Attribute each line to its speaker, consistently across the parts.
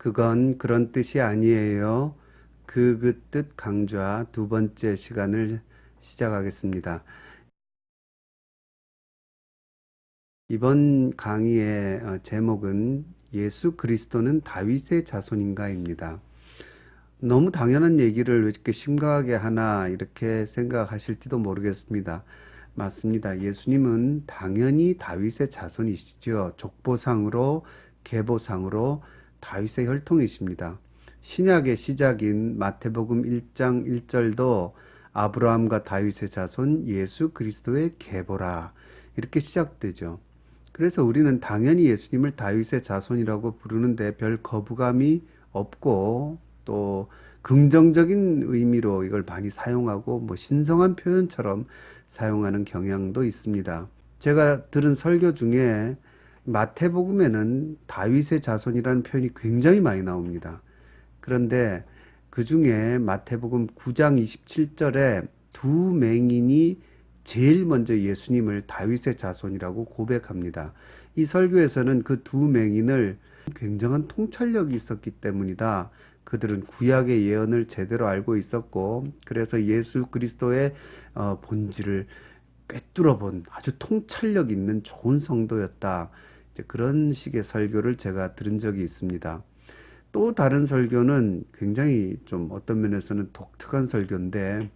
Speaker 1: 그건 그런 뜻이 아니에요. 그 뜻 강좌 두 번째 시간을 시작하겠습니다. 이번 강의의 제목은 예수 그리스도는 다윗의 자손인가입니다. 너무 당연한 얘기를 왜 이렇게 심각하게 하나 이렇게 생각하실지도 모르겠습니다. 맞습니다. 예수님은 당연히 다윗의 자손이시죠. 족보상으로 계보상으로 다윗의 혈통이십니다. 신약의 시작인 마태복음 1장 1절도 아브라함과 다윗의 자손 예수 그리스도의 계보라 이렇게 시작되죠. 그래서 우리는 당연히 예수님을 다윗의 자손이라고 부르는데 별 거부감이 없고 또 긍정적인 의미로 이걸 많이 사용하고 신성한 표현처럼 사용하는 경향도 있습니다. 제가 들은 설교 중에 마태복음에는 다윗의 자손이라는 표현이 굉장히 많이 나옵니다. 그런데 그 중에 마태복음 9장 27절에 두 맹인이 제일 먼저 예수님을 다윗의 자손이라고 고백합니다. 이 설교에서는 그 두 맹인을 굉장한 통찰력이 있었기 때문이다. 그들은 구약의 예언을 제대로 알고 있었고 그래서 예수 그리스도의 본질을 꿰뚫어 본 아주 통찰력 있는 좋은 성도였다. 이제 그런 식의 설교를 제가 들은 적이 있습니다. 또 다른 설교는 굉장히 좀 어떤 면에서는 독특한 설교인데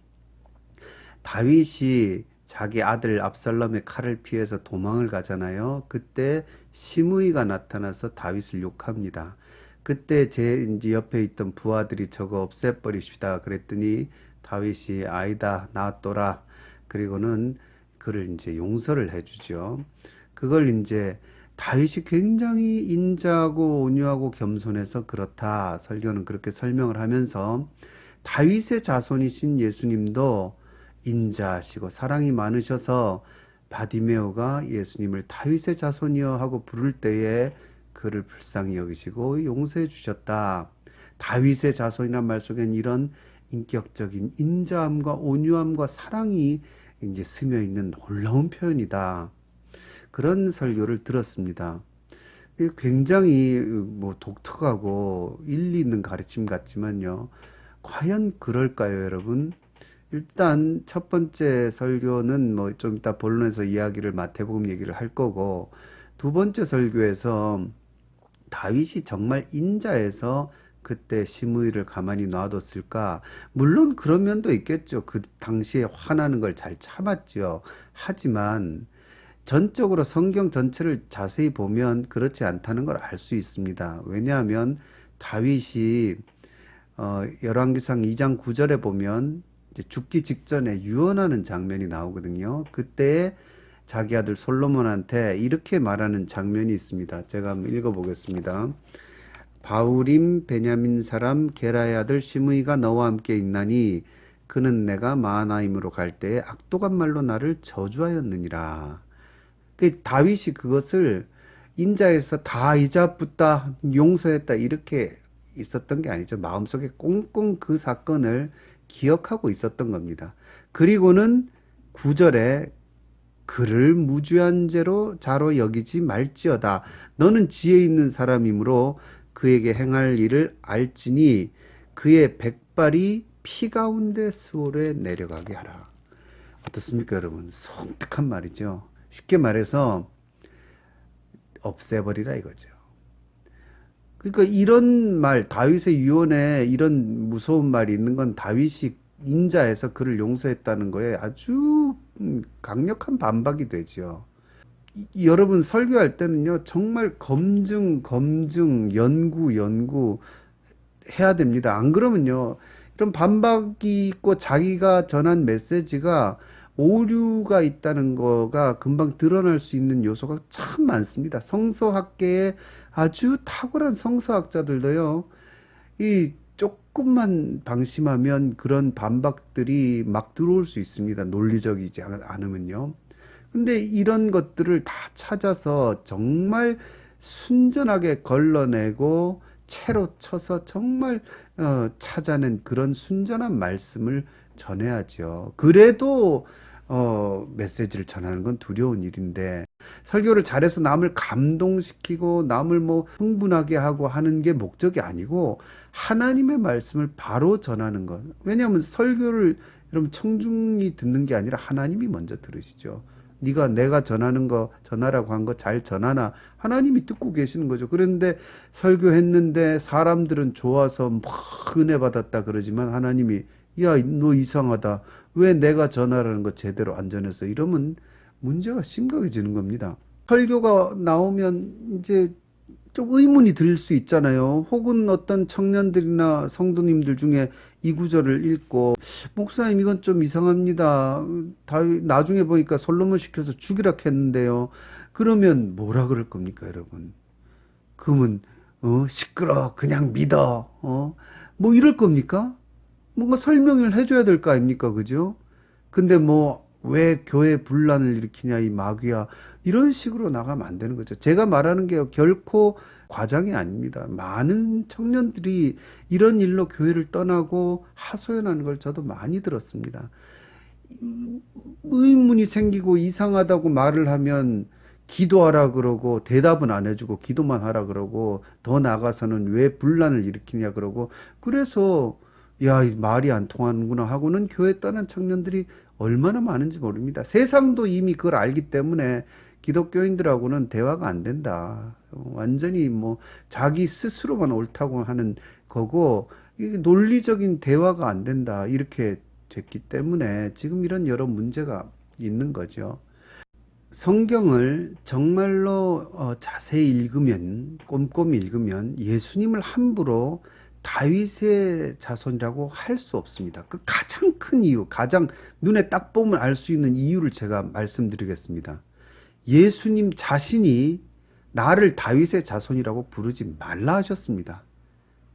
Speaker 1: 다윗이 자기 아들 압살롬의 칼을 피해서 도망을 가잖아요. 그때 시므이가 나타나서 다윗을 욕합니다. 그때 제 이제 옆에 있던 부하들이 저거 없애버리십시다 그랬더니 다윗이 아이다 놔둬라 그리고는 그를 이제 용서를 해주죠. 그걸 이제 다윗이 굉장히 인자하고 온유하고 겸손해서 그렇다. 설교는 그렇게 설명을 하면서 다윗의 자손이신 예수님도 인자하시고 사랑이 많으셔서 바디메오가 예수님을 다윗의 자손이여 하고 부를 때에 그를 불쌍히 여기시고 용서해 주셨다. 다윗의 자손이란 말 속엔 이런 인격적인 인자함과 온유함과 사랑이 이제 스며 있는 놀라운 표현이다. 그런 설교를 들었습니다. 굉장히 독특하고 일리 있는 가르침 같지만요. 과연 그럴까요, 여러분? 일단 첫 번째 설교는 좀 이따 본론에서 이야기를 마태복음 얘기를 할 거고 두 번째 설교에서 다윗이 정말 인자해서 그때 시므이를 가만히 놔뒀을까? 물론 그런 면도 있겠죠. 그 당시에 화나는 걸 잘 참았죠. 하지만 전적으로 성경 전체를 자세히 보면 그렇지 않다는 걸 알 수 있습니다. 왜냐하면 다윗이 열왕기상 2장 9절에 보면 이제 죽기 직전에 유언하는 장면이 나오거든요. 그때 자기 아들 솔로몬한테 이렇게 말하는 장면이 있습니다. 제가 한번 읽어보겠습니다. 바울임 베냐민 사람 게라의 아들 시므이가 너와 함께 있나니 그는 내가 마하나임으로 갈 때에 악독한 말로 나를 저주하였느니라. 다윗이 그것을 인자해서 다 이자붙다 용서했다 이렇게 있었던 게 아니죠. 마음속에 꽁꽁 그 사건을 기억하고 있었던 겁니다. 그리고는 9절에 그를 무죄한 자로 여기지 말지어다. 너는 지혜 있는 사람이므로 그에게 행할 일을 알지니 그의 백발이 피 가운데 수월에 내려가게 하라. 어떻습니까, 여러분? 성격한 말이죠. 쉽게 말해서 없애버리라 이거죠. 그러니까 이런 말, 다윗의 유언에 이런 무서운 말이 있는 건 다윗이 인자해서 그를 용서했다는 거에 아주 강력한 반박이 되죠. 여러분 설교할 때는요, 정말 검증, 연구 해야 됩니다. 안 그러면요, 이런 반박이 있고 자기가 전한 메시지가 오류가 있다는 거가 금방 드러날 수 있는 요소가 참 많습니다. 성서학계에 아주 탁월한 성서학자들도요, 이 조금만 방심하면 그런 반박들이 막 들어올 수 있습니다. 논리적이지 않으면요. 근데 이런 것들을 다 찾아서 정말 순전하게 걸러내고 채로 쳐서 정말 찾아낸 그런 순전한 말씀을 전해야죠. 그래도 메시지를 전하는 건 두려운 일인데, 설교를 잘해서 남을 감동시키고 남을 뭐 흥분하게 하고 하는 게 목적이 아니고 하나님의 말씀을 바로 전하는 것. 왜냐하면 설교를 여러분 청중이 듣는 게 아니라 하나님이 먼저 들으시죠. 네가 내가 전하는 거 전하라고 한 거 잘 전하나, 하나님이 듣고 계시는 거죠. 그런데 설교했는데 사람들은 좋아서 막 은혜 받았다 그러지만 하나님이 야, 너 이상하다. 왜 내가 전하라는 거 제대로 안 전해서, 이러면 문제가 심각해지는 겁니다. 설교가 나오면 이제 좀 의문이 들 수 있잖아요. 혹은 어떤 청년들이나 성도님들 중에 이 구절을 읽고 목사님 이건 좀 이상합니다. 나중에 보니까 솔로몬 시켜서 죽이라 했는데요. 그러면 뭐라 그럴 겁니까, 여러분? 그러면 시끄러, 그냥 믿어, 뭐 이럴 겁니까? 뭔가 설명을 해줘야 될 거 아닙니까, 그죠? 근데 뭐 왜 교회 분란을 일으키냐 이 마귀야, 이런 식으로 나가면 안 되는 거죠. 제가 말하는 게 결코 과장이 아닙니다. 많은 청년들이 이런 일로 교회를 떠나고 하소연하는 걸 저도 많이 들었습니다. 의문이 생기고 이상하다고 말을 하면 기도하라 그러고 대답은 안 해주고 기도만 하라 그러고, 더 나아가서는 왜 분란을 일으키냐 그러고, 그래서 야, 말이 안 통하는구나 하고는 교회 떠난 청년들이 얼마나 많은지 모릅니다. 세상도 이미 그걸 알기 때문에 기독교인들하고는 대화가 안 된다. 완전히 뭐 자기 스스로만 옳다고 하는 거고, 이게 논리적인 대화가 안 된다. 이렇게 됐기 때문에 지금 이런 여러 문제가 있는 거죠. 성경을 정말로 자세히 읽으면, 꼼꼼히 읽으면 예수님을 함부로 다윗의 자손이라고 할 수 없습니다. 그 가장 큰 이유, 가장 눈에 딱 보면 알 수 있는 이유를 제가 말씀드리겠습니다. 예수님 자신이 나를 다윗의 자손이라고 부르지 말라 하셨습니다.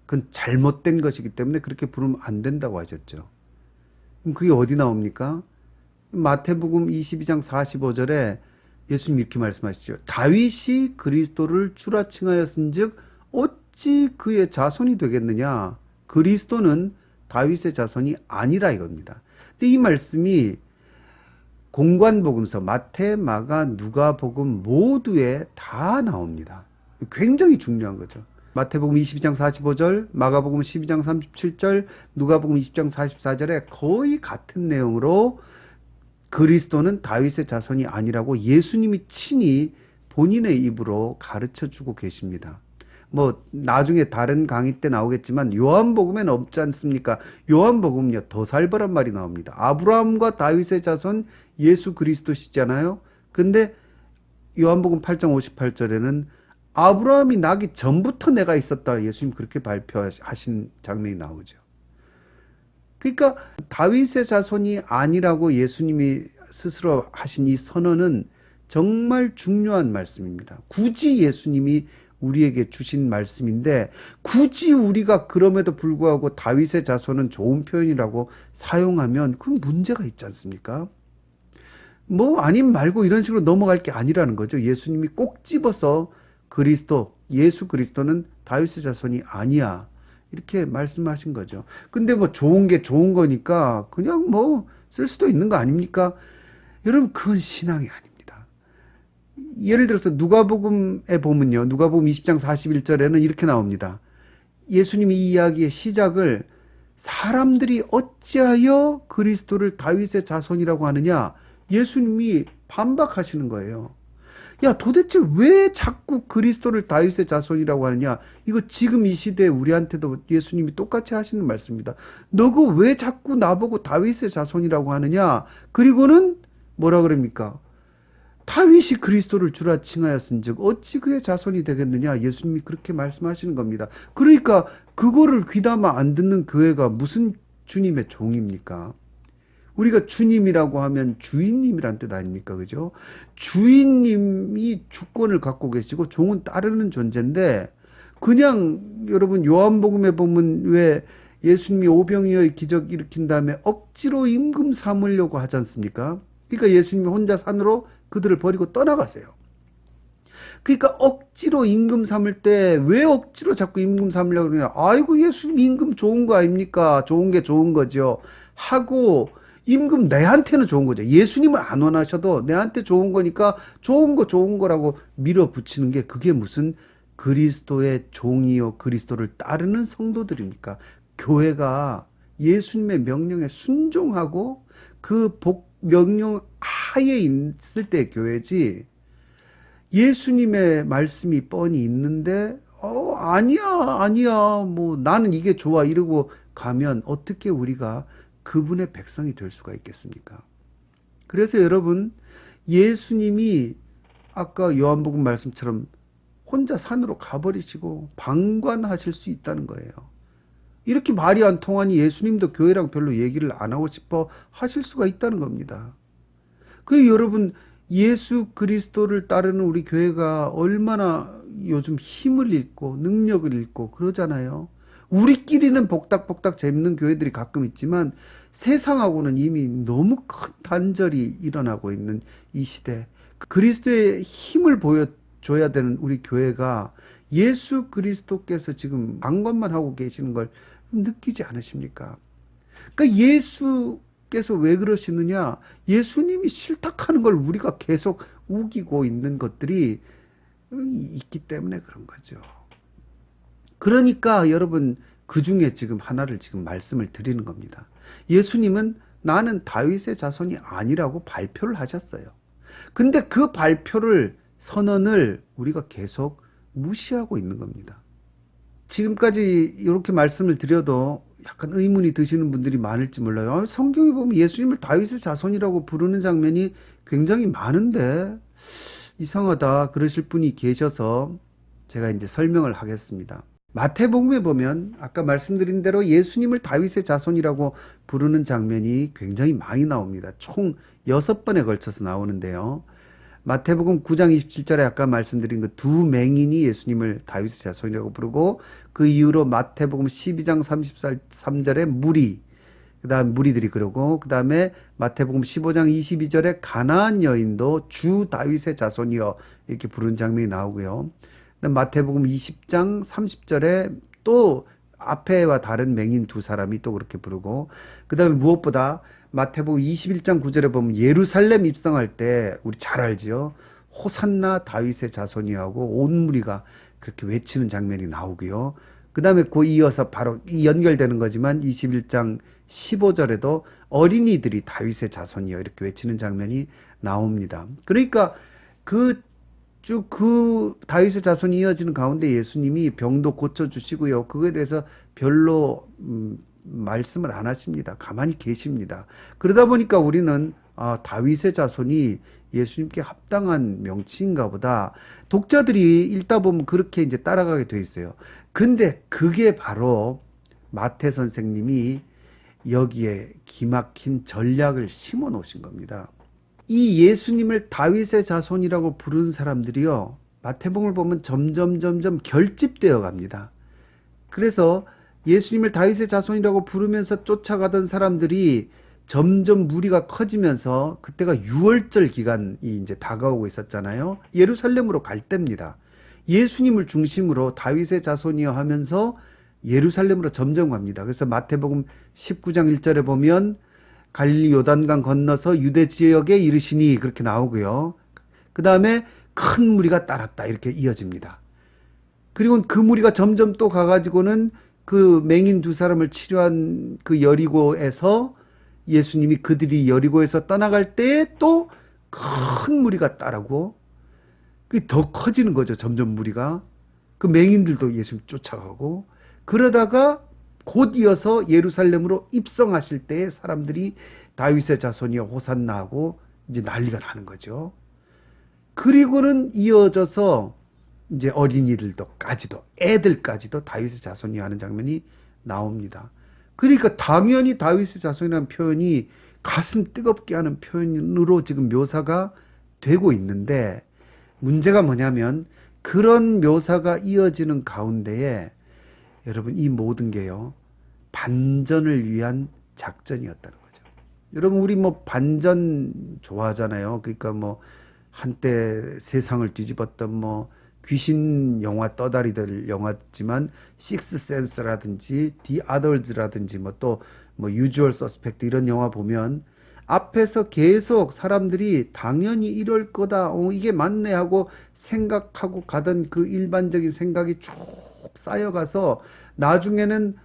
Speaker 1: 그건 잘못된 것이기 때문에 그렇게 부르면 안 된다고 하셨죠. 그럼 그게 어디 나옵니까? 마태복음 22장 45절에 예수님 이렇게 말씀하시죠. 다윗이 그리스도를 주라 칭하였은즉 어찌 그의 자손이 되겠느냐? 그리스도는 다윗의 자손이 아니라 이겁니다. 근데 이 말씀이 공관복음서 마태, 마가, 누가복음 모두에 다 나옵니다. 굉장히 중요한 거죠. 마태복음 22장 45절, 마가복음 12장 37절, 누가복음 20장 44절에 거의 같은 내용으로 그리스도는 다윗의 자손이 아니라고 예수님이 친히 본인의 입으로 가르쳐 주고 계십니다. 뭐 나중에 다른 강의 때 나오겠지만 요한복음에는 없지 않습니까? 요한복음은요 더 살벌한 말이 나옵니다. 아브라함과 다윗의 자손 예수 그리스도시잖아요. 근데 요한복음 8장 58절에는 아브라함이 나기 전부터 내가 있었다, 예수님 그렇게 발표하신 장면이 나오죠. 그러니까 다윗의 자손이 아니라고 예수님이 스스로 하신 이 선언은 정말 중요한 말씀입니다. 굳이 예수님이 우리에게 주신 말씀인데, 굳이 우리가 그럼에도 불구하고 다윗의 자손은 좋은 표현이라고 사용하면 그건 문제가 있지 않습니까? 뭐 아님 말고 이런 식으로 넘어갈 게 아니라는 거죠. 예수님이 꼭 집어서 그리스도, 예수 그리스도는 다윗의 자손이 아니야, 이렇게 말씀하신 거죠. 근데 뭐 좋은 게 좋은 거니까 그냥 뭐 쓸 수도 있는 거 아닙니까? 여러분, 그건 신앙이 아닙니다. 예를 들어서 누가복음에 보면요, 누가복음 20장 41절에는 이렇게 나옵니다. 예수님이 이 이야기의 시작을 사람들이 어찌하여 그리스도를 다윗의 자손이라고 하느냐, 예수님이 반박하시는 거예요. 야, 도대체 왜 자꾸 그리스도를 다윗의 자손이라고 하느냐? 이거 지금 이 시대에 우리한테도 예수님이 똑같이 하시는 말씀입니다. 너가 왜 자꾸 나보고 다윗의 자손이라고 하느냐? 그리고는 뭐라 그럽니까? 다윗이 그리스도를 주라 칭하였은즉 어찌 그의 자손이 되겠느냐? 예수님이 그렇게 말씀하시는 겁니다. 그러니까 그거를 귀담아 안 듣는 교회가 무슨 주님의 종입니까? 우리가 주님이라고 하면 주인님이란 뜻 아닙니까? 그죠? 주인님이 주권을 갖고 계시고 종은 따르는 존재인데, 그냥 여러분 요한복음에 보면 왜 예수님이 오병이어의 기적 일으킨 다음에 억지로 임금 삼으려고 하지 않습니까? 그러니까 예수님이 혼자 산으로 그들을 버리고 떠나가세요. 그러니까 억지로 임금 삼을 때 왜 억지로 자꾸 임금 삼으려고 그러냐? 아이고, 예수님 임금 좋은 거 아닙니까? 좋은 게 좋은 거죠. 하고 임금 내한테는 좋은 거죠. 예수님을 안 원하셔도 내한테 좋은 거니까 좋은 거라고 밀어붙이는 게 그게 무슨 그리스도의 종이요 그리스도를 따르는 성도들입니까? 교회가 예수님의 명령에 순종하고 그 명령 하에 있을 때 교회지, 예수님의 말씀이 뻔히 있는데 아니야 뭐 나는 이게 좋아 이러고 가면 어떻게 우리가 그분의 백성이 될 수가 있겠습니까? 그래서 여러분, 예수님이 아까 요한복음 말씀처럼 혼자 산으로 가버리시고 방관하실 수 있다는 거예요. 이렇게 말이 안 통하니 예수님도 교회랑 별로 얘기를 안 하고 싶어 하실 수가 있다는 겁니다. 그 여러분, 예수 그리스도를 따르는 우리 교회가 얼마나 요즘 힘을 잃고 능력을 잃고 그러잖아요. 우리끼리는 복닥복닥 재밌는 교회들이 가끔 있지만 세상하고는 이미 너무 큰 단절이 일어나고 있는 이 시대, 그리스도의 힘을 보여줘야 되는 우리 교회가 예수 그리스도께서 지금 방관만 하고 계시는 걸 느끼지 않으십니까? 그러니까 예수께서 왜 그러시느냐? 예수님이 싫다하는 걸 우리가 계속 우기고 있는 것들이 있기 때문에 그런 거죠. 그러니까 여러분, 그 중에 지금 하나를 지금 말씀을 드리는 겁니다. 예수님은 나는 다윗의 자손이 아니라고 발표를 하셨어요. 근데 그 선언을 우리가 계속 무시하고 있는 겁니다. 지금까지 이렇게 말씀을 드려도 약간 의문이 드시는 분들이 많을지 몰라요. 성경에 보면 예수님을 다윗의 자손이라고 부르는 장면이 굉장히 많은데 이상하다 그러실 분이 계셔서 제가 이제 설명을 하겠습니다. 마태복음에 보면 아까 말씀드린 대로 예수님을 다윗의 자손이라고 부르는 장면이 굉장히 많이 나옵니다. 총 6번에 걸쳐서 나오는데요. 마태복음 9장 27절에 아까 말씀드린 그 두 맹인이 예수님을 다윗의 자손이라고 부르고, 그 이후로 마태복음 12장 33절에 무리들이 그러고, 그 다음에 마태복음 15장 22절에 가나안 여인도 주 다윗의 자손이여 이렇게 부르는 장면이 나오고요. 마태복음 20장 30절에 또 앞에와 다른 맹인 두 사람이 또 그렇게 부르고, 그 다음에 무엇보다 마태복음 21장 9절에 보면 예루살렘 입성할 때 우리 잘 알지요. 호산나 다윗의 자손이여 하고 온 무리가 그렇게 외치는 장면이 나오고요. 그 다음에 그 이어서 바로 연결되는 거지만 21장 15절에도 어린이들이 다윗의 자손이여 이렇게 외치는 장면이 나옵니다. 그러니까 그 다윗의 자손이 이어지는 가운데 예수님이 병도 고쳐주시고요. 그거에 대해서 별로 말씀을 안 하십니다. 가만히 계십니다. 그러다 보니까 우리는 다윗의 자손이 예수님께 합당한 명칭인가 보다. 독자들이 읽다 보면 그렇게 이제 따라가게 돼 있어요. 근데 그게 바로 마태 선생님이 여기에 기막힌 전략을 심어 놓으신 겁니다. 이 예수님을 다윗의 자손이라고 부르는 사람들이요, 마태복음을 보면 점점 결집되어 갑니다. 그래서 예수님을 다윗의 자손이라고 부르면서 쫓아가던 사람들이 점점 무리가 커지면서 그때가 유월절 기간이 이제 다가오고 있었잖아요. 예루살렘으로 갈 때입니다. 예수님을 중심으로 다윗의 자손이여 하면서 예루살렘으로 점점 갑니다. 그래서 마태복음 19장 1절에 보면 갈릴리 요단강 건너서 유대 지역에 이르시니 그렇게 나오고요. 그 다음에 큰 무리가 따랐다 이렇게 이어집니다. 그리고 그 무리가 점점 또 가가지고는 그 맹인 두 사람을 치료한 그 여리고에서 예수님이 그들이 여리고에서 떠나갈 때 또 큰 무리가 따르고 그게 더 커지는 거죠. 점점 무리가. 그 맹인들도 예수님 쫓아가고, 그러다가 곧 이어서 예루살렘으로 입성하실 때 사람들이 다윗의 자손이여 호산나 하고 이제 난리가 나는 거죠. 그리고는 이어져서 이제 애들까지도 다윗의 자손이여 하는 장면이 나옵니다. 그러니까 당연히 다윗의 자손이라는 표현이 가슴 뜨겁게 하는 표현으로 지금 묘사가 되고 있는데, 문제가 뭐냐면 그런 묘사가 이어지는 가운데에 여러분, 이 모든 게요, 반전을 위한 작전이었다는 거죠. 여러분, 우리 뭐 반전 좋아하잖아요. 그러니까 뭐 한때 세상을 뒤집었던 뭐 귀신 영화 떠다리들 영화지만 식스센스라든지 디 아더즈라든지 뭐 또 뭐 유주얼 서스펙트 이런 영화 보면 앞에서 계속 사람들이 당연히 이럴 거다, 이게 맞네 하고 생각하고 가던 그 일반적인 생각이 쭉 쌓여가서 나중에는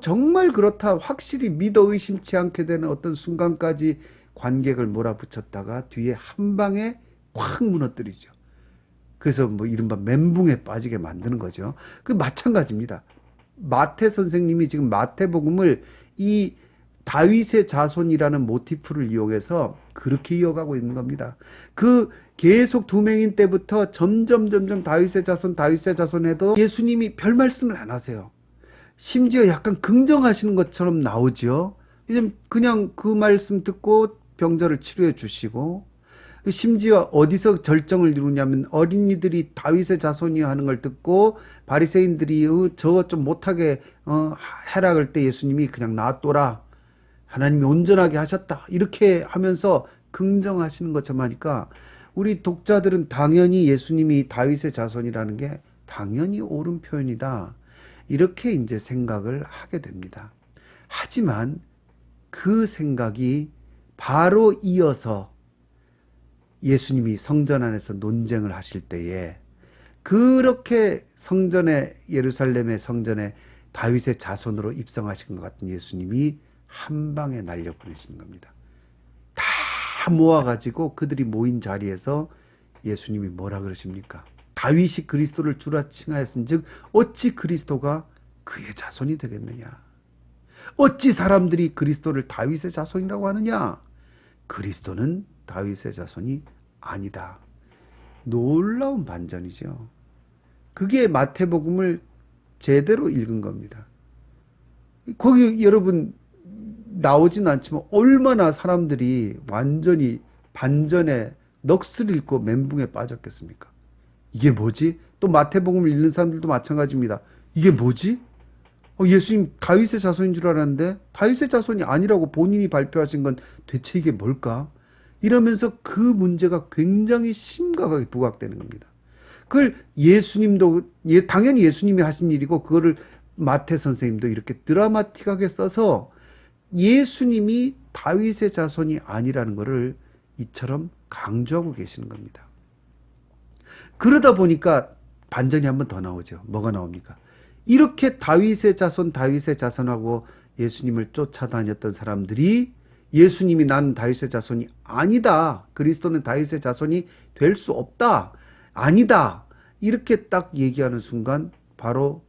Speaker 1: 정말 그렇다 확실히 믿어 의심치 않게 되는 어떤 순간까지 관객을 몰아붙였다가 뒤에 한 방에 확 무너뜨리죠. 그래서 뭐 이른바 멘붕에 빠지게 만드는 거죠. 그 마찬가지입니다. 마태 선생님이 지금 마태복음을 이 다윗의 자손이라는 모티프를 이용해서 그렇게 이어가고 있는 겁니다. 그 계속 두 명인 때부터 점점 다윗의 자손 해도 예수님이 별 말씀을 안 하세요. 심지어 약간 긍정하시는 것처럼 나오죠. 그냥 그 말씀 듣고 병자를 치료해 주시고, 심지어 어디서 절정을 이루냐면 어린이들이 다윗의 자손이여 하는 걸 듣고 바리새인들이 저거 좀 못하게 해라 그럴 때 예수님이 그냥 놔둬라, 하나님이 온전하게 하셨다 이렇게 하면서 긍정하시는 것처럼 하니까 우리 독자들은 당연히 예수님이 다윗의 자손이라는 게 당연히 옳은 표현이다 이렇게 이제 생각을 하게 됩니다. 하지만 그 생각이 바로 이어서 예수님이 성전 안에서 논쟁을 하실 때에 그렇게 성전에, 예루살렘의 성전에 다윗의 자손으로 입성하신 것 같은 예수님이 한 방에 날려보내시는 겁니다. 다 모아가지고 그들이 모인 자리에서 예수님이 뭐라 그러십니까? 다윗이 그리스도를 주라 칭하였은즉 어찌 그리스도가 그의 자손이 되겠느냐? 어찌 사람들이 그리스도를 다윗의 자손이라고 하느냐? 그리스도는 다윗의 자손이 아니다. 놀라운 반전이죠. 그게 마태복음을 제대로 읽은 겁니다. 거기 여러분 나오진 않지만 얼마나 사람들이 완전히 반전에 넋을 잃고 멘붕에 빠졌겠습니까? 이게 뭐지? 또 마태복음을 읽는 사람들도 마찬가지입니다. 이게 뭐지? 예수님 다윗의 자손인 줄 알았는데 다윗의 자손이 아니라고 본인이 발표하신 건 대체 이게 뭘까? 이러면서 그 문제가 굉장히 심각하게 부각되는 겁니다. 그걸 예수님도 당연히 예수님이 하신 일이고 그거를 마태 선생님도 이렇게 드라마틱하게 써서 예수님이 다윗의 자손이 아니라는 것을 이처럼 강조하고 계시는 겁니다. 그러다 보니까 반전이 한 번 더 나오죠. 뭐가 나옵니까? 이렇게 다윗의 자손하고 예수님을 쫓아다녔던 사람들이 예수님이 나는 다윗의 자손이 아니다. 그리스도는 다윗의 자손이 될 수 없다. 아니다. 이렇게 딱 얘기하는 순간 바로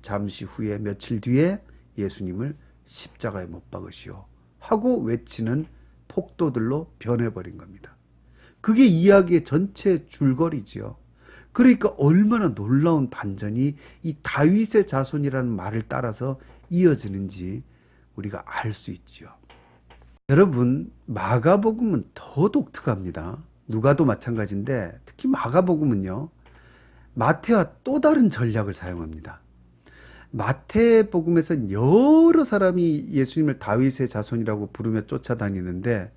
Speaker 1: 잠시 후에 며칠 뒤에 예수님을 십자가에 못 박으시오 하고 외치는 폭도들로 변해버린 겁니다. 그게 이야기의 전체 줄거리지요. 그러니까 얼마나 놀라운 반전이 이 다윗의 자손이라는 말을 따라서 이어지는지 우리가 알 수 있지요. 여러분, 마가복음은 더 독특합니다. 누가도 마찬가지인데 특히 마가복음은요, 마태와 또 다른 전략을 사용합니다. 마태복음에서는 여러 사람이 예수님을 다윗의 자손이라고 부르며 쫓아다니는데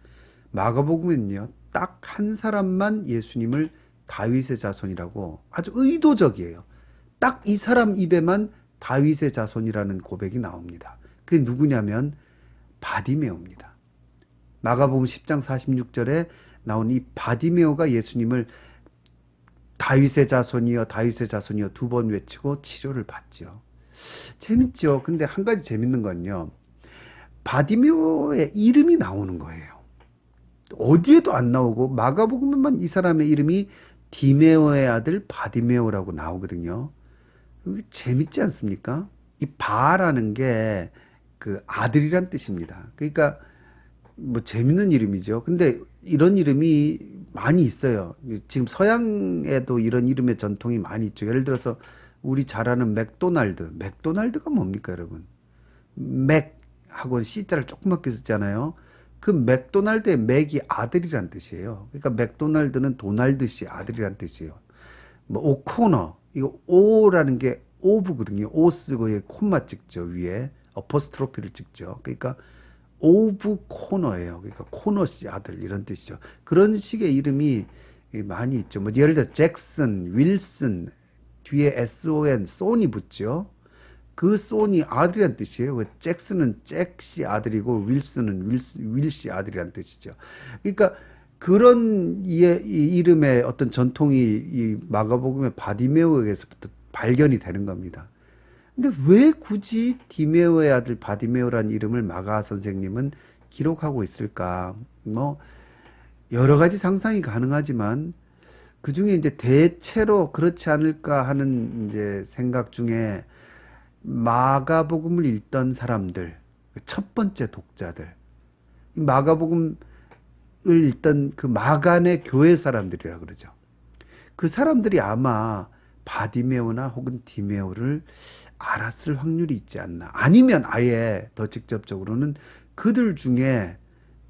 Speaker 1: 마가복음은요, 딱 한 사람만 예수님을 다윗의 자손이라고 아주 의도적이에요. 딱 이 사람 입에만 다윗의 자손이라는 고백이 나옵니다. 그게 누구냐면 바디메오입니다. 마가복음 10장 46절에 나온 이 바디메오가 예수님을 다윗의 자손이여 두 번 외치고 치료를 받죠. 재밌죠. 근데 한 가지 재밌는 건요, 바디메오의 이름이 나오는 거예요. 어디에도 안 나오고 마가복음에만 이 사람의 이름이 디메오의 아들 바디메오라고 나오거든요. 재밌지 않습니까? 이 바라는 게 그 아들이란 뜻입니다. 그러니까 뭐 재밌는 이름이죠. 근데 이런 이름이 많이 있어요. 지금 서양에도 이런 이름의 전통이 많이 있죠. 예를 들어서 우리 잘 아는 맥도날드가 뭡니까 여러분? 맥하고 C자를 조그맣게 썼잖아요. 그 맥도날드의 맥이 아들이란 뜻이에요. 그러니까 맥도날드는 도날드 씨 아들이란 뜻이에요. 뭐 오코너, 이거 오라는 게 오브거든요. 오 쓰고 콤마 찍죠. 위에 어퍼스트로피를 찍죠. 그러니까 오브 코너예요. 그러니까 코너 씨 아들 이런 뜻이죠. 그런 식의 이름이 많이 있죠. 뭐 예를 들어 잭슨, 윌슨 뒤에 SON, 소니 붙죠. 그 손이 아들이란 뜻이에요. 그 잭슨은 잭씨 아들이고 윌슨은 윌씨 아들이란 뜻이죠. 그러니까 그런 이 이름의 어떤 전통이 이 마가복음의 바디메오에게서부터 발견이 되는 겁니다. 근데 왜 굳이 디메오의 아들 바디메오라는 이름을 마가 선생님은 기록하고 있을까? 뭐 여러 가지 상상이 가능하지만 그 중에 이제 대체로 그렇지 않을까 하는 이제 생각 중에 마가복음을 읽던 사람들, 첫 번째 독자들, 마가복음을 읽던 그 마간의 교회 사람들이라 그러죠. 그 사람들이 아마 바디메오나 혹은 디메오를 알았을 확률이 있지 않나. 아니면 아예 더 직접적으로는 그들 중에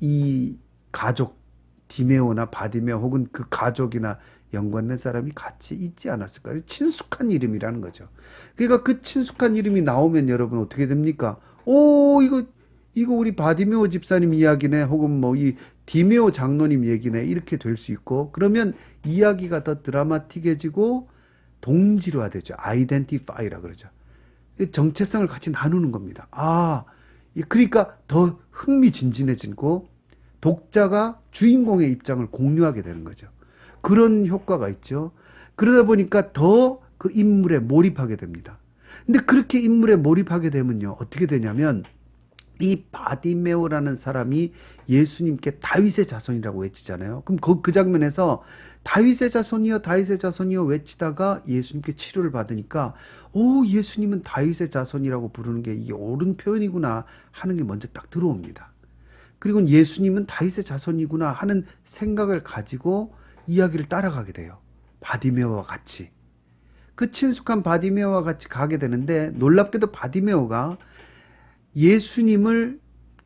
Speaker 1: 이 가족, 디메오나 바디메오 혹은 그 가족이나 연관된 사람이 같이 있지 않았을까. 친숙한 이름이라는 거죠. 그러니까 그 친숙한 이름이 나오면 여러분 어떻게 됩니까? 오, 이거 우리 바디메오 집사님 이야기네. 혹은 뭐 이 디메오 장로님 얘기네. 이렇게 될 수 있고, 그러면 이야기가 더 드라마틱해지고 동질화되죠. 아이덴티파이라 그러죠. 정체성을 같이 나누는 겁니다. 아, 그러니까 더 흥미진진해지고 독자가 주인공의 입장을 공유하게 되는 거죠. 그런 효과가 있죠. 그러다 보니까 더 그 인물에 몰입하게 됩니다. 근데 그렇게 인물에 몰입하게 되면요, 어떻게 되냐면 이 바디메오라는 사람이 예수님께 다윗의 자손이라고 외치잖아요. 그럼 그 장면에서 다윗의 자손이여 다윗의 자손이여 외치다가 예수님께 치료를 받으니까 오, 예수님은 다윗의 자손이라고 부르는 게 이게 옳은 표현이구나 하는 게 먼저 딱 들어옵니다. 그리고 예수님은 다윗의 자손이구나 하는 생각을 가지고 이야기를 따라가게 돼요. 바디메오와 같이. 그 친숙한 바디메오와 같이 가게 되는데 놀랍게도 바디메오가 예수님을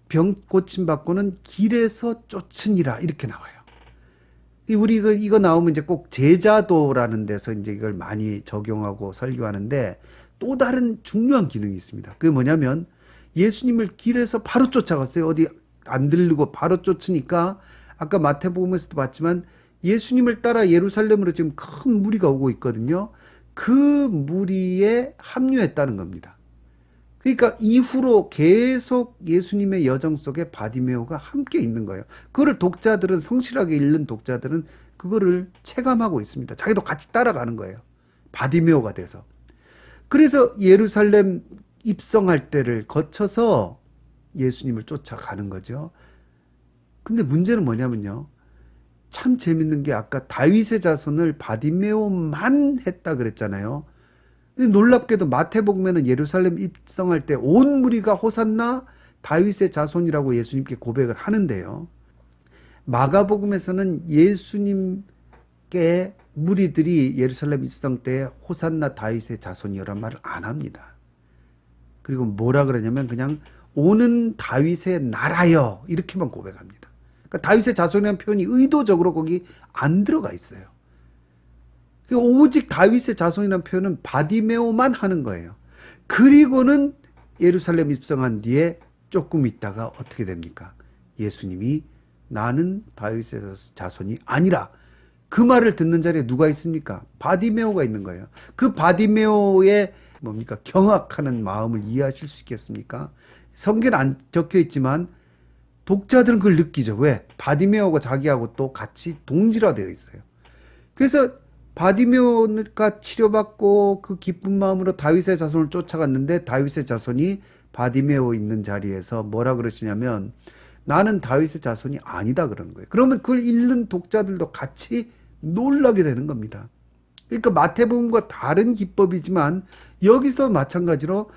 Speaker 1: 병 고침받고는 길에서 쫓으니라 이렇게 나와요. 우리 이거 나오면 이제 꼭 제자도라는 데서 이제 이걸 많이 적용하고 설교하는데 또 다른 중요한 기능이 있습니다. 그게 뭐냐면 예수님을 길에서 바로 쫓아갔어요. 어디 안 들르고 바로 쫓으니까 아까 마태복음에서도 봤지만 예수님을 따라 예루살렘으로 지금 큰 무리가 오고 있거든요. 그 무리에 합류했다는 겁니다. 그러니까 이후로 계속 예수님의 여정 속에 바디메오가 함께 있는 거예요. 그거를 독자들은, 성실하게 읽는 독자들은 그거를 체감하고 있습니다. 자기도 같이 따라가는 거예요. 바디메오가 돼서. 그래서 예루살렘 입성할 때를 거쳐서 예수님을 쫓아가는 거죠. 근데 문제는 뭐냐면요, 참 재밌는 게 아까 다윗의 자손을 바디메오만 했다 그랬잖아요. 근데 놀랍게도 마태복음에는 예루살렘 입성할 때 온 무리가 호산나 다윗의 자손이라고 예수님께 고백을 하는데요. 마가복음에서는 예수님께 무리들이 예루살렘 입성 때 호산나 다윗의 자손이라는 말을 안 합니다. 그리고 뭐라 그러냐면 그냥 오는 다윗의 나라여 이렇게만 고백합니다. 그러니까 다윗의 자손이라는 표현이 의도적으로 거기 안 들어가 있어요. 오직 다윗의 자손이라는 표현은 바디메오만 하는 거예요. 그리고는 예루살렘 입성한 뒤에 조금 있다가 어떻게 됩니까? 예수님이 나는 다윗의 자손이 아니라, 그 말을 듣는 자리에 누가 있습니까? 바디메오가 있는 거예요. 그 바디메오의 뭡니까? 경악하는 마음을 이해하실 수 있겠습니까? 성경에 안 적혀 있지만 독자들은 그걸 느끼죠. 왜? 바디메오가 자기하고 또 같이 동질화되어 있어요. 그래서 바디메오가 치료받고 그 기쁜 마음으로 다윗의 자손을 쫓아갔는데 다윗의 자손이 바디메오 있는 자리에서 뭐라 그러시냐면 나는 다윗의 자손이 아니다 그러는 거예요. 그러면 그걸 읽는 독자들도 같이 놀라게 되는 겁니다. 그러니까 마태복음과 다른 기법이지만 여기서 마찬가지로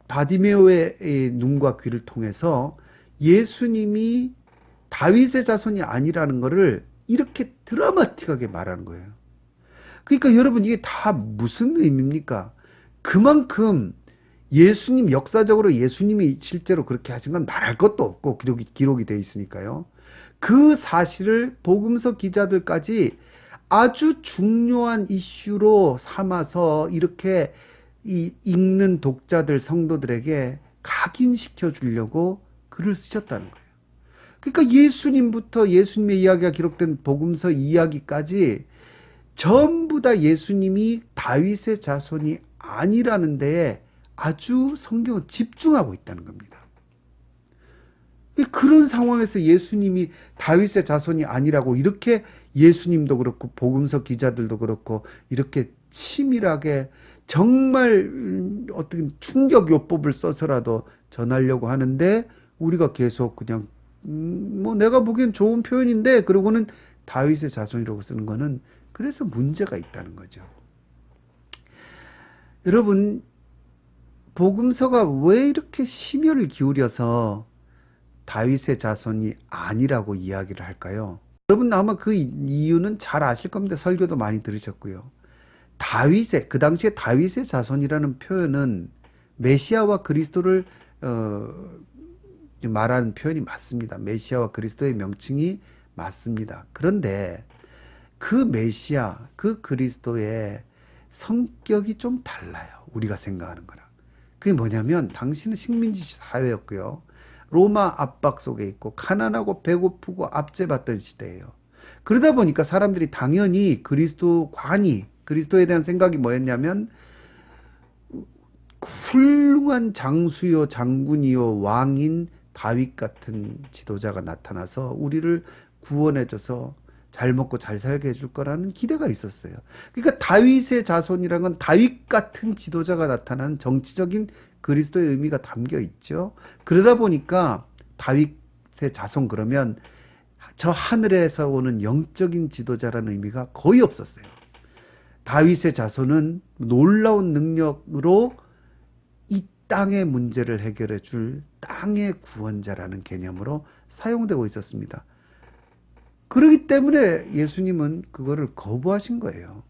Speaker 1: 바디메오의 눈과 귀를 통해서 예수님이 다윗의 자손이 아니라는 것을 이렇게 드라마틱하게 말하는 거예요. 그러니까 여러분 이게 다 무슨 의미입니까? 그만큼 예수님, 역사적으로 예수님이 실제로 그렇게 하신 건 말할 것도 없고 기록이 돼 있으니까요. 그 사실을 복음서 기자들까지 아주 중요한 이슈로 삼아서 이렇게 읽는 독자들, 성도들에게 각인시켜 주려고 글을 쓰셨다는 거예요. 그러니까 예수님부터 예수님의 이야기가 기록된 복음서 이야기까지 전부 다 예수님이 다윗의 자손이 아니라는 데에 아주 성경은 집중하고 있다는 겁니다. 그런 상황에서 예수님이 다윗의 자손이 아니라고 이렇게 예수님도 그렇고 복음서 기자들도 그렇고 이렇게 치밀하게 정말 어떤 충격 요법을 써서라도 전하려고 하는데 우리가 계속 그냥 뭐 내가 보기엔 좋은 표현인데 그러고는 다윗의 자손이라고 쓰는 거는 그래서 문제가 있다는 거죠. 여러분, 복음서가 왜 이렇게 심혈을 기울여서 다윗의 자손이 아니라고 이야기를 할까요? 여러분 아마 그 이유는 잘 아실 겁니다. 설교도 많이 들으셨고요. 그 당시에 다윗의 자손이라는 표현은 메시아와 그리스도를 말하는 표현이 맞습니다. 메시아와 그리스도의 명칭이 맞습니다. 그런데 그 메시아, 그 그리스도의 성격이 좀 달라요. 우리가 생각하는 거랑. 그게 뭐냐면 당신은 식민지 사회였고요. 로마 압박 속에 있고 가난하고 배고프고 압제받던 시대예요. 그러다 보니까 사람들이 당연히 그리스도에 대한 생각이 뭐였냐면 훌륭한 장수요 장군이요 왕인 다윗 같은 지도자가 나타나서 우리를 구원해줘서 잘 먹고 잘 살게 해줄 거라는 기대가 있었어요. 그러니까 다윗의 자손이란 건 다윗 같은 지도자가 나타나는 정치적인 그리스도의 의미가 담겨 있죠. 그러다 보니까 다윗의 자손 그러면 저 하늘에서 오는 영적인 지도자라는 의미가 거의 없었어요. 다윗의 자손은 놀라운 능력으로 이 땅의 문제를 해결해 줄 땅의 구원자라는 개념으로 사용되고 있었습니다. 그렇기 때문에 예수님은 그거를 거부하신 거예요.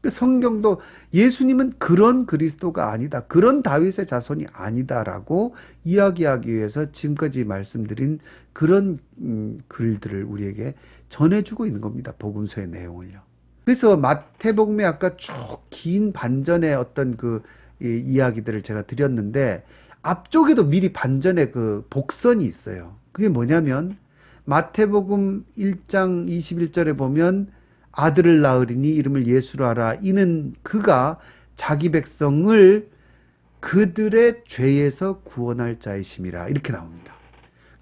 Speaker 1: 성경도 예수님은 그런 그리스도가 아니다. 그런 다윗의 자손이 아니다라고 이야기하기 위해서 지금까지 말씀드린 그런 글들을 우리에게 전해주고 있는 겁니다. 복음서의 내용을요. 그래서 마태복음에 아까 쭉 긴 반전의 어떤 그 이야기들을 제가 드렸는데 앞쪽에도 미리 반전의 그 복선이 있어요. 그게 뭐냐면 마태복음 1장 21절에 보면 아들을 낳으리니 이름을 예수로 하라. 이는 그가 자기 백성을 그들의 죄에서 구원할 자이심이라. 이렇게 나옵니다.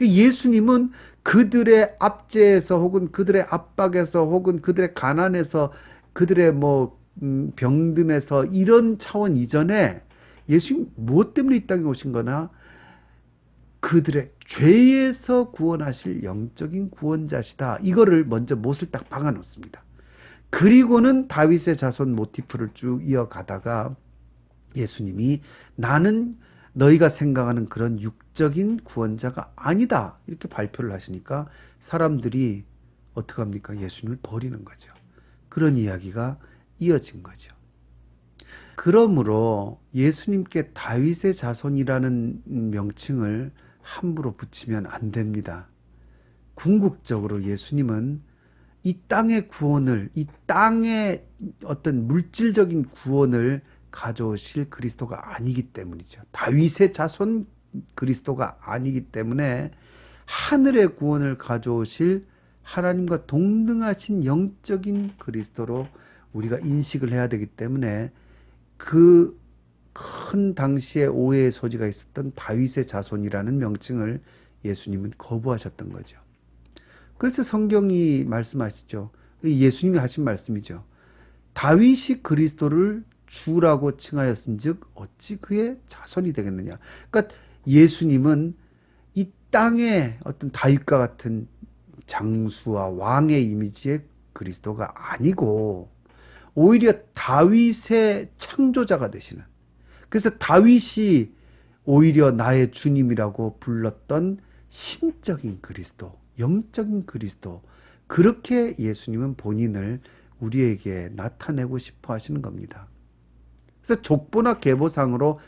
Speaker 1: 예수님은 그들의 압제에서 혹은 그들의 압박에서 혹은 그들의 가난에서 그들의 병듦에서 이런 차원 이전에 예수님 무엇 때문에 이 땅에 오신 거나 그들의 죄에서 구원하실 영적인 구원자시다. 이거를 먼저 못을 딱 박아 놓습니다. 그리고는 다윗의 자손 모티프를 쭉 이어가다가 예수님이 나는 너희가 생각하는 그런 육적인 구원자가 아니다. 이렇게 발표를 하시니까 사람들이 어떡합니까? 예수님을 버리는 거죠. 그런 이야기가 이어진 거죠. 그러므로 예수님께 다윗의 자손이라는 명칭을 함부로 붙이면 안 됩니다. 궁극적으로 예수님은 이 땅의 구원을, 이 땅의 어떤 물질적인 구원을 가져오실 그리스도가 아니기 때문이죠. 다윗의 자손 그리스도가 아니기 때문에 하늘의 구원을 가져오실 하나님과 동등하신 영적인 그리스도로 우리가 인식을 해야 되기 때문에 그 큰 당시에 오해의 소지가 있었던 다윗의 자손이라는 명칭을 예수님은 거부하셨던 거죠. 그래서 성경이 말씀하시죠. 예수님이 하신 말씀이죠. 다윗이 그리스도를 주라고 칭하였은즉 어찌 그의 자손이 되겠느냐. 그러니까 예수님은 이 땅의 어떤 다윗과 같은 장수와 왕의 이미지의 그리스도가 아니고 오히려 다윗의 창조자가 되시는, 그래서 다윗이 오히려 나의 주님이라고 불렀던 신적인 그리스도, 영적인 그리스도, 그렇게 예수님은 본인을 우리에게 나타내고 싶어 하시는 겁니다. 그래서 족보나 계보상으로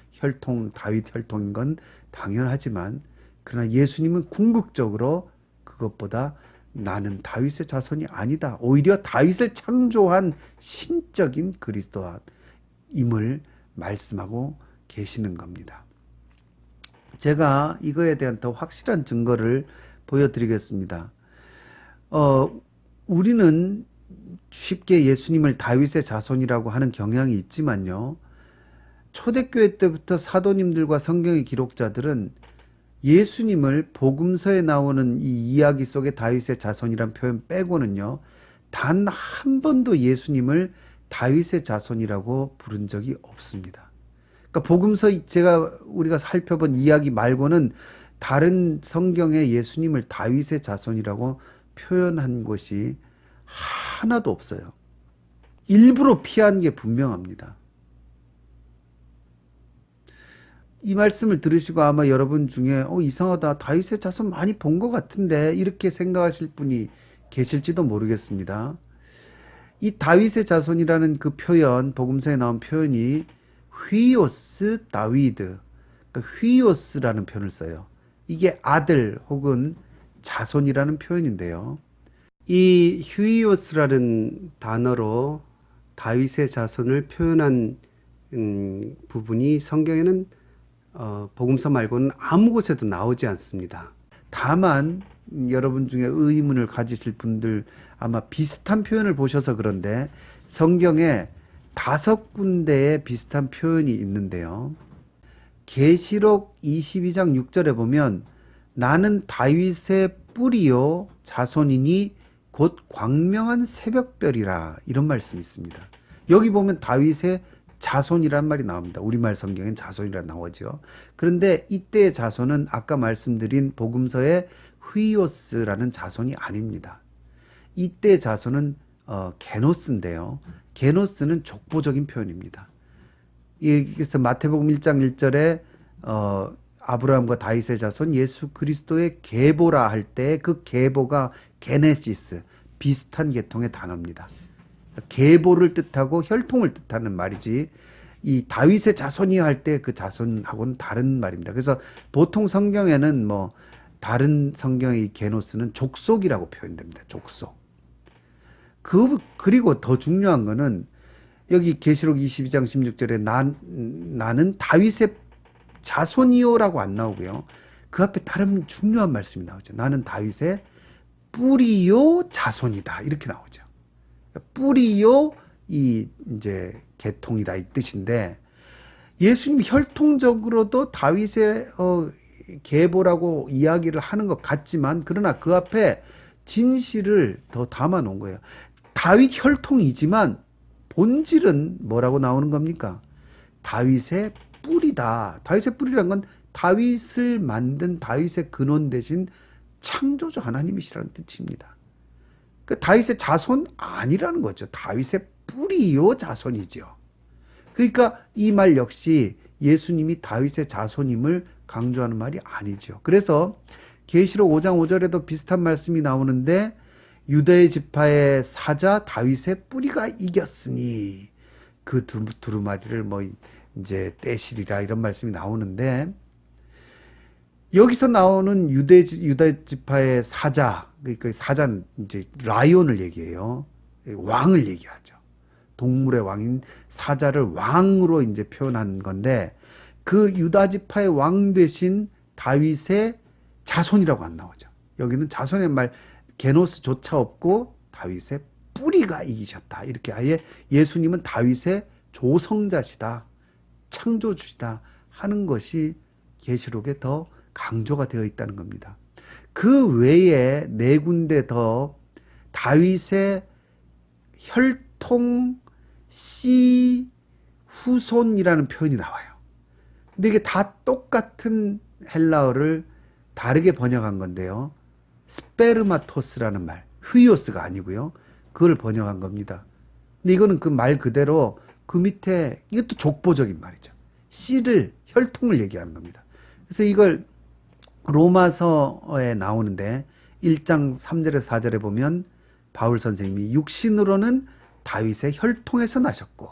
Speaker 1: 다윗 혈통인 건 당연하지만 그러나 예수님은 궁극적으로 그것보다 나는 다윗의 자손이 아니다. 오히려 다윗을 창조한 신적인 그리스도임을 말씀하고 계시는 겁니다. 제가 이거에 대한 더 확실한 증거를 보여드리겠습니다. 우리는 쉽게 예수님을 다윗의 자손이라고 하는 경향이 있지만요. 초대교회 때부터 사도님들과 성경의 기록자들은 예수님을 복음서에 나오는 이 이야기 속에 다윗의 자손이란 표현 빼고는요, 단 한 번도 예수님을 다윗의 자손이라고 부른 적이 없습니다. 그러니까 복음서 우리가 살펴본 이야기 말고는 다른 성경에 예수님을 다윗의 자손이라고 표현한 것이 하나도 없어요. 일부러 피한 게 분명합니다. 이 말씀을 들으시고 아마 여러분 중에 이상하다, 다윗의 자손 많이 본 것 같은데 이렇게 생각하실 분이 계실지도 모르겠습니다. 이 다윗의 자손이라는 그 표현, 복음서에 나온 표현이 휘오스 다위드, 그러니까 휘오스라는 표현을 써요. 이게 아들 혹은 자손이라는 표현인데요. 이 휘오스라는 단어로 다윗의 자손을 표현한 부분이 성경에는 복음서 말고는 아무 곳에도 나오지 않습니다. 다만 여러분 중에 의문을 가지실 분들 아마 비슷한 표현을 보셔서 그런데 성경에 5군데의 비슷한 표현이 있는데요. 계시록 22장 6절에 보면 나는 다윗의 뿌리요 자손이니 곧 광명한 새벽별이라, 이런 말씀이 있습니다. 여기 보면 다윗의 자손이란 말이 나옵니다. 우리말 성경엔 자손이라 나오죠. 그런데 이때의 자손은 아까 말씀드린 복음서의 휘오스라는 자손이 아닙니다. 이때 자손은 게노스인데요. 게노스는 족보적인 표현입니다. 그래서 마태복음 1장 1절에 아브라함과 다윗의 자손 예수 그리스도의 계보라 할 때 그 계보가 게네시스, 비슷한 계통의 단어입니다. 계보를 뜻하고 혈통을 뜻하는 말이지, 이 다윗의 자손이 할 때 그 자손하고는 다른 말입니다. 그래서 보통 성경에는 다른 성경의 게노스는 족속이라고 표현됩니다. 족속. 그리고 더 중요한 거는 여기 계시록 22장 16절에 나는 다윗의 자손이요라고 안 나오고요. 그 앞에 다른 중요한 말씀이 나오죠. 나는 다윗의 뿌리요 자손이다, 이렇게 나오죠. 뿌리요 이제 계통이다, 이 뜻인데, 예수님이 혈통적으로도 다윗의 계보라고 이야기를 하는 것 같지만, 그러나 그 앞에 진실을 더 담아 놓은 거예요. 다윗 혈통이지만 본질은 뭐라고 나오는 겁니까? 다윗의 뿌리다. 다윗의 뿌리란 건 다윗을 만든 다윗의 근원 대신 창조주 하나님이시라는 뜻입니다. 그 다윗의 자손 아니라는 거죠. 다윗의 뿌리요 자손이죠. 그러니까 이 말 역시 예수님이 다윗의 자손임을 강조하는 말이 아니죠. 그래서 계시록 5장 5절에도 비슷한 말씀이 나오는데, 유다의 지파의 사자 다윗의 뿌리가 이겼으니 그 두루마리를 이제 떼시리라, 이런 말씀이 나오는데, 여기서 나오는 유다 지파의 사자, 그러니까 사자는 이제 라이온을 얘기해요. 왕을 얘기하죠. 동물의 왕인 사자를 왕으로 이제 표현한 건데, 그 유다 지파의 왕 대신 다윗의 자손이라고 안 나오죠. 여기는 자손의 말 게노스조차 없고 다윗의 뿌리가 이기셨다, 이렇게 아예 예수님은 다윗의 조성자시다, 창조주시다 하는 것이 계시록에 더 강조가 되어 있다는 겁니다. 그 외에 4군데 더 다윗의 혈통 씨 후손이라는 표현이 나와요. 근데 이게 다 똑같은 헬라어를 다르게 번역한 건데요. 스페르마토스라는 말, 휘오스가 아니고요. 그걸 번역한 겁니다. 근데 이거는 그 말 그대로 그 밑에, 이것도 족보적인 말이죠. 씨를, 혈통을 얘기하는 겁니다. 그래서 이걸 로마서에 나오는데 1장 3절에서 4절에 보면 바울 선생님이 육신으로는 다윗의 혈통에서 나셨고,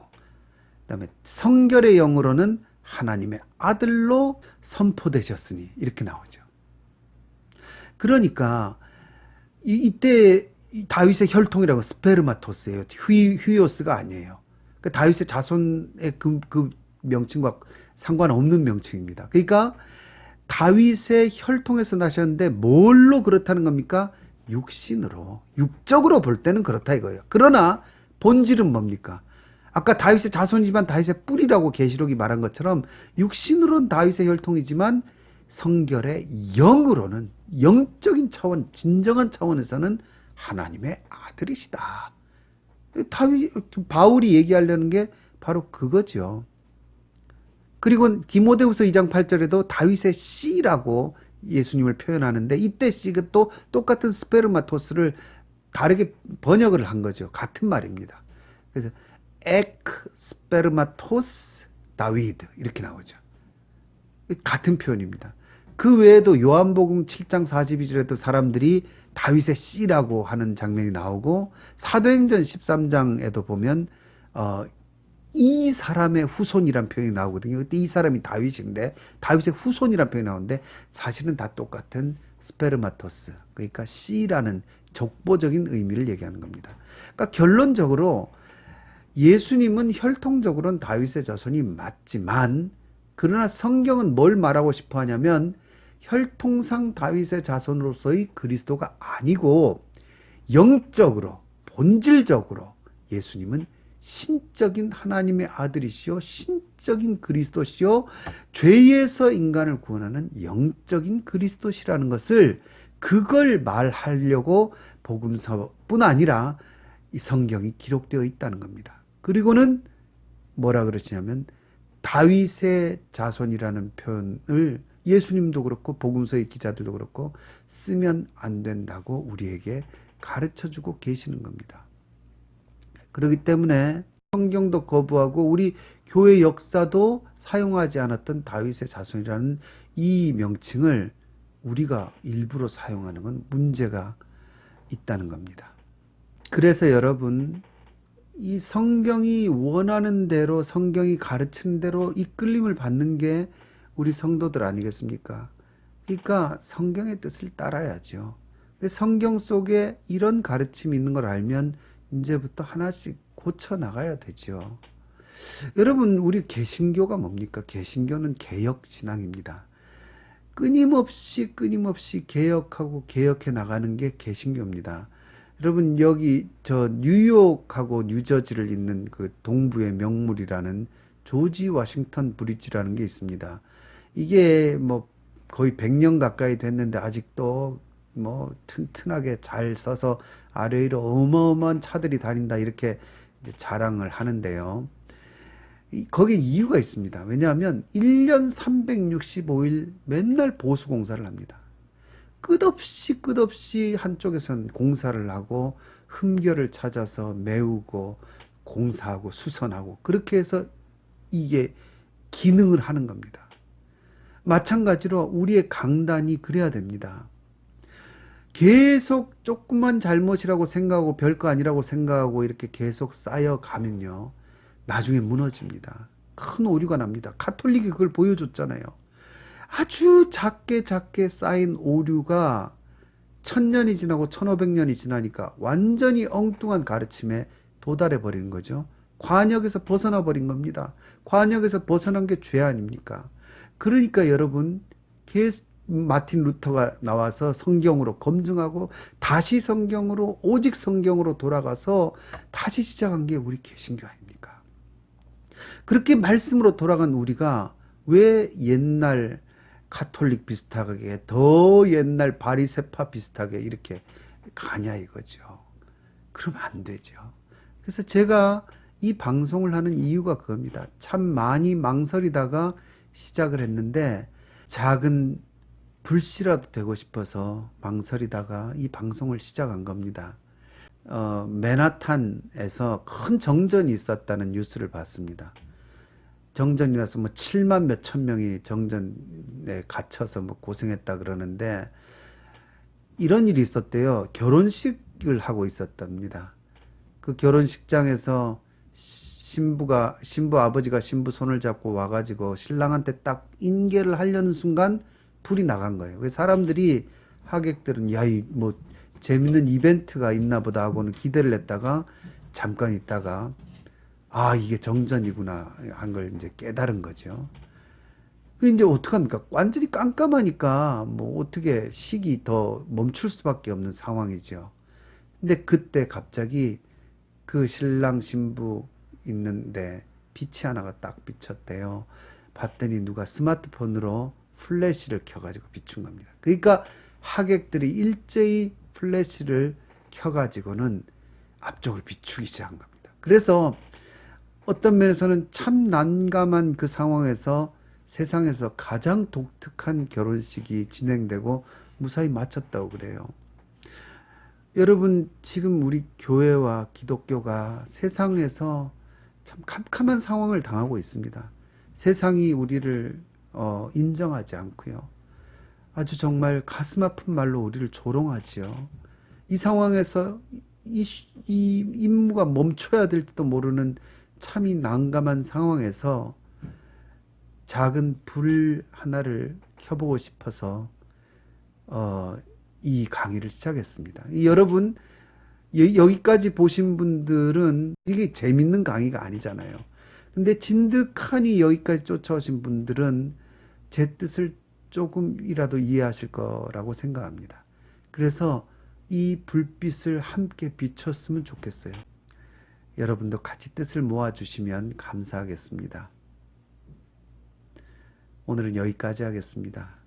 Speaker 1: 그다음에 성결의 영으로는 하나님의 아들로 선포되셨으니, 이렇게 나오죠. 그러니까 이때 다윗의 혈통이라고 스페르마토스예요. 휘오스가 아니에요. 그 다윗의 자손의 그 명칭과 상관없는 명칭입니다. 그러니까 다윗의 혈통에서 나셨는데 뭘로 그렇다는 겁니까? 육신으로, 육적으로 볼 때는 그렇다 이거예요. 그러나 본질은 뭡니까? 아까 다윗의 자손이지만 다윗의 뿌리라고 계시록이 말한 것처럼 육신으로는 다윗의 혈통이지만 성결의 영으로는 영적인 차원, 진정한 차원에서는 하나님의 아들이시다. 바울이 얘기하려는 게 바로 그거죠. 그리고 디모데후서 2장 8절에도 다윗의 씨라고 예수님을 표현하는데 이때 씨가 또 똑같은 스페르마토스를 다르게 번역을 한 거죠. 같은 말입니다. 그래서 에크 스페르마토스 다위드 이렇게 나오죠. 같은 표현입니다. 그 외에도 요한복음 7장 42절에도 사람들이 다윗의 씨라고 하는 장면이 나오고 사도행전 13장에도 보면 이 사람의 후손이란 표현이 나오거든요. 그때 이 사람이 다윗인데 다윗의 후손이란 표현이 나오는데 사실은 다 똑같은 스페르마토스, 그러니까 씨라는 족보적인 의미를 얘기하는 겁니다. 그러니까 결론적으로 예수님은 혈통적으로는 다윗의 자손이 맞지만 그러나 성경은 뭘 말하고 싶어 하냐면 혈통상 다윗의 자손으로서의 그리스도가 아니고 영적으로 본질적으로 예수님은 신적인 하나님의 아들이시요 신적인 그리스도시요 죄에서 인간을 구원하는 영적인 그리스도시라는 것을 그걸 말하려고 복음서뿐 아니라 이 성경이 기록되어 있다는 겁니다. 그리고는 뭐라 그러시냐면 다윗의 자손이라는 표현을 예수님도 그렇고 복음서의 기자들도 그렇고 쓰면 안 된다고 우리에게 가르쳐주고 계시는 겁니다. 그렇기 때문에 성경도 거부하고 우리 교회 역사도 사용하지 않았던 다윗의 자손이라는 이 명칭을 우리가 일부러 사용하는 건 문제가 있다는 겁니다. 그래서 여러분, 이 성경이 원하는 대로 성경이 가르치는 대로 이끌림을 받는 게 우리 성도들 아니겠습니까? 그러니까 성경의 뜻을 따라야죠. 성경 속에 이런 가르침이 있는 걸 알면 이제부터 하나씩 고쳐 나가야 되죠. 여러분, 우리 개신교가 뭡니까? 개신교는 개혁 신앙입니다. 끊임없이 개혁하고 개혁해 나가는 게 개신교입니다. 여러분, 여기 저 뉴욕하고 뉴저지를 잇는 그 동부의 명물이라는 조지 워싱턴 브리지라는 게 있습니다. 이게 뭐 거의 100년 가까이 됐는데 아직도 뭐 튼튼하게 잘 써서 아래 위로 어마어마한 차들이 다닌다 이렇게 이제 자랑을 하는데요. 거기에 이유가 있습니다. 왜냐하면 1년 365일 맨날 보수 공사를 합니다. 끝없이 한쪽에서는 공사를 하고 흠결을 찾아서 메우고 공사하고 수선하고 그렇게 해서 이게 기능을 하는 겁니다. 마찬가지로 우리의 강단이 그래야 됩니다. 계속 조금만 잘못이라고 생각하고 별거 아니라고 생각하고 이렇게 계속 쌓여가면요, 나중에 무너집니다. 큰 오류가 납니다. 가톨릭이 그걸 보여줬잖아요. 아주 작게 쌓인 오류가 1000년이 지나고 1500년이 지나니까 완전히 엉뚱한 가르침에 도달해 버리는 거죠. 관역에서 벗어나 버린 겁니다. 관역에서 벗어난 게 죄 아닙니까? 그러니까 여러분, 마틴 루터가 나와서 성경으로 검증하고 다시 성경으로, 오직 성경으로 돌아가서 다시 시작한 게 우리 개신교 아닙니까? 그렇게 말씀으로 돌아간 우리가 왜 옛날 가톨릭 비슷하게, 더 옛날 바리새파 비슷하게 이렇게 가냐 이거죠. 그러면 안 되죠. 그래서 제가 이 방송을 하는 이유가 그겁니다. 참 많이 망설이다가 시작을 했는데 작은 불씨라도 되고 싶어서 망설이다가 이 방송을 시작한 겁니다. 맨하탄에서 큰 정전이 있었다는 뉴스를 봤습니다. 정전이 나서 뭐 7만 몇천 명이 정전에 갇혀서 뭐 고생했다 그러는데 이런 일이 있었대요. 결혼식을 하고 있었답니다. 그 결혼식장에서 신부 아버지가 신부 손을 잡고 와가지고 신랑한테 딱 인계를 하려는 순간 불이 나간 거예요. 그래서 사람들이, 하객들은 야, 이 뭐 재밌는 이벤트가 있나 보다 하고는 기대를 했다가 잠깐 있다가 아, 이게 정전이구나 한 걸 이제 깨달은 거죠. 그 이제 어떡합니까? 완전히 깜깜하니까 뭐 어떻게 식이 더 멈출 수밖에 없는 상황이죠. 근데 그때 갑자기 그 신랑 신부 있는데 빛이 하나가 딱 비쳤대요. 봤더니 누가 스마트폰으로 플래시를 켜가지고 비춘 겁니다. 그러니까 하객들이 일제히 플래시를 켜가지고는 앞쪽을 비추기 시작한 겁니다. 그래서 어떤 면에서는 참 난감한 그 상황에서 세상에서 가장 독특한 결혼식이 진행되고 무사히 마쳤다고 그래요. 여러분, 지금 우리 교회와 기독교가 세상에서 참 캄캄한 상황을 당하고 있습니다. 세상이 우리를 인정하지 않고요. 아주 정말 가슴 아픈 말로 우리를 조롱하지요. 이 상황에서 이 임무가 멈춰야 될지도 모르는 참이 난감한 상황에서 작은 불 하나를 켜보고 싶어서 이 강의를 시작했습니다. 여러분, 여기까지 보신 분들은 이게 재밌는 강의가 아니잖아요. 근데 진득하니 여기까지 쫓아오신 분들은 제 뜻을 조금이라도 이해하실 거라고 생각합니다. 그래서 이 불빛을 함께 비췄으면 좋겠어요. 여러분도 같이 뜻을 모아주시면 감사하겠습니다. 오늘은 여기까지 하겠습니다.